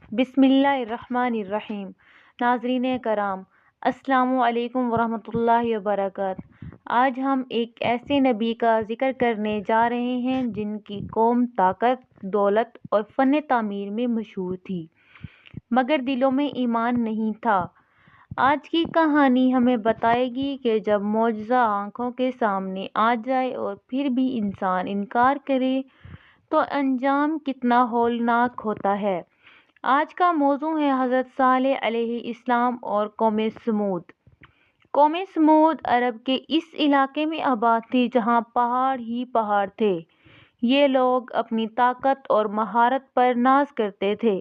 بسم اللہ الرحمن الرحیم۔ ناظرین کرام، السلام علیکم ورحمۃ اللہ وبرکاتہ۔ آج ہم ایک ایسے نبی کا ذکر کرنے جا رہے ہیں جن کی قوم طاقت، دولت اور فن تعمیر میں مشہور تھی، مگر دلوں میں ایمان نہیں تھا۔ آج کی کہانی ہمیں بتائے گی کہ جب معجزہ آنکھوں کے سامنے آ جائے اور پھر بھی انسان انکار کرے تو انجام کتنا ہولناک ہوتا ہے۔ آج کا موضوع ہے حضرت صالح علیہ السلام اور قوم سمود۔ قوم سمود عرب کے اس علاقے میں آباد تھی جہاں پہاڑ ہی پہاڑ تھے۔ یہ لوگ اپنی طاقت اور مہارت پر ناز کرتے تھے۔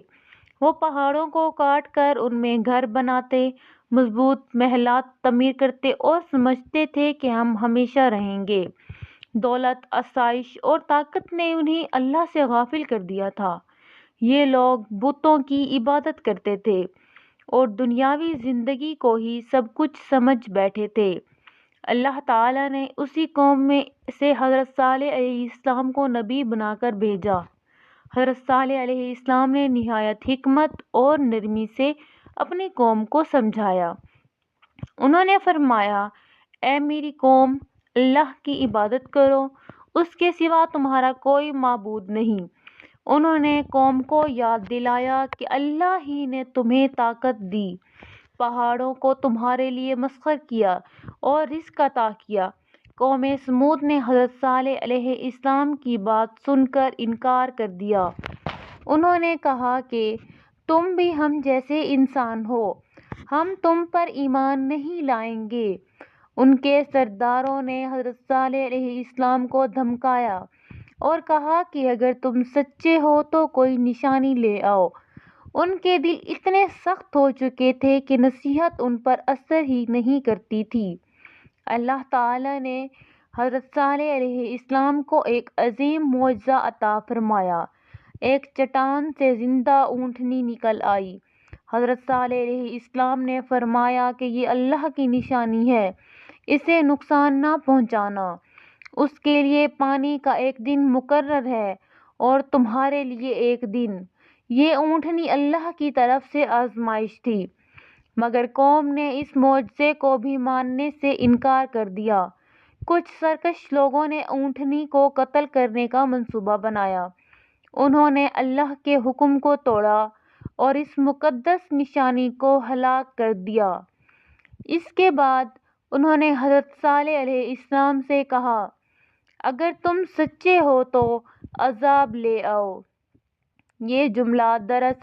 وہ پہاڑوں کو کاٹ کر ان میں گھر بناتے، مضبوط محلات تعمیر کرتے اور سمجھتے تھے کہ ہم ہمیشہ رہیں گے۔ دولت، آسائش اور طاقت نے انہیں اللہ سے غافل کر دیا تھا۔ یہ لوگ بتوں کی عبادت کرتے تھے اور دنیاوی زندگی کو ہی سب کچھ سمجھ بیٹھے تھے۔ اللہ تعالیٰ نے اسی قوم میں سے حضرت صالح علیہ السلام کو نبی بنا کر بھیجا۔ حضرت صالح علیہ السلام نے نہایت حکمت اور نرمی سے اپنی قوم کو سمجھایا۔ انہوں نے فرمایا، اے میری قوم، اللہ کی عبادت کرو، اس کے سوا تمہارا کوئی معبود نہیں۔ انہوں نے قوم کو یاد دلایا کہ اللہ ہی نے تمہیں طاقت دی، پہاڑوں کو تمہارے لیے مسخر کیا اور رزق عطا کیا۔ قوم سمود نے حضرت صالح علیہ السلام کی بات سن کر انکار کر دیا۔ انہوں نے کہا کہ تم بھی ہم جیسے انسان ہو، ہم تم پر ایمان نہیں لائیں گے۔ ان کے سرداروں نے حضرت صالح علیہ السلام کو دھمکایا اور کہا کہ اگر تم سچے ہو تو کوئی نشانی لے آؤ۔ ان کے دل اتنے سخت ہو چکے تھے کہ نصیحت ان پر اثر ہی نہیں کرتی تھی۔ اللہ تعالیٰ نے حضرت صالح علیہ السلام کو ایک عظیم معجزہ عطا فرمایا۔ ایک چٹان سے زندہ اونٹنی نکل آئی۔ حضرت صالح علیہ السلام نے فرمایا کہ یہ اللہ کی نشانی ہے، اسے نقصان نہ پہنچانا۔ اس کے لیے پانی کا ایک دن مقرر ہے اور تمہارے لیے ایک دن۔ یہ اونٹنی اللہ کی طرف سے آزمائش تھی، مگر قوم نے اس معجزے کو بھی ماننے سے انکار کر دیا۔ کچھ سرکش لوگوں نے اونٹنی کو قتل کرنے کا منصوبہ بنایا۔ انہوں نے اللہ کے حکم کو توڑا اور اس مقدس نشانی کو ہلاک کر دیا۔ اس کے بعد انہوں نے حضرت صالح علیہ السلام سے کہا، اگر تم سچے ہو تو عذاب لے آؤ۔ یہ جملہ دراصل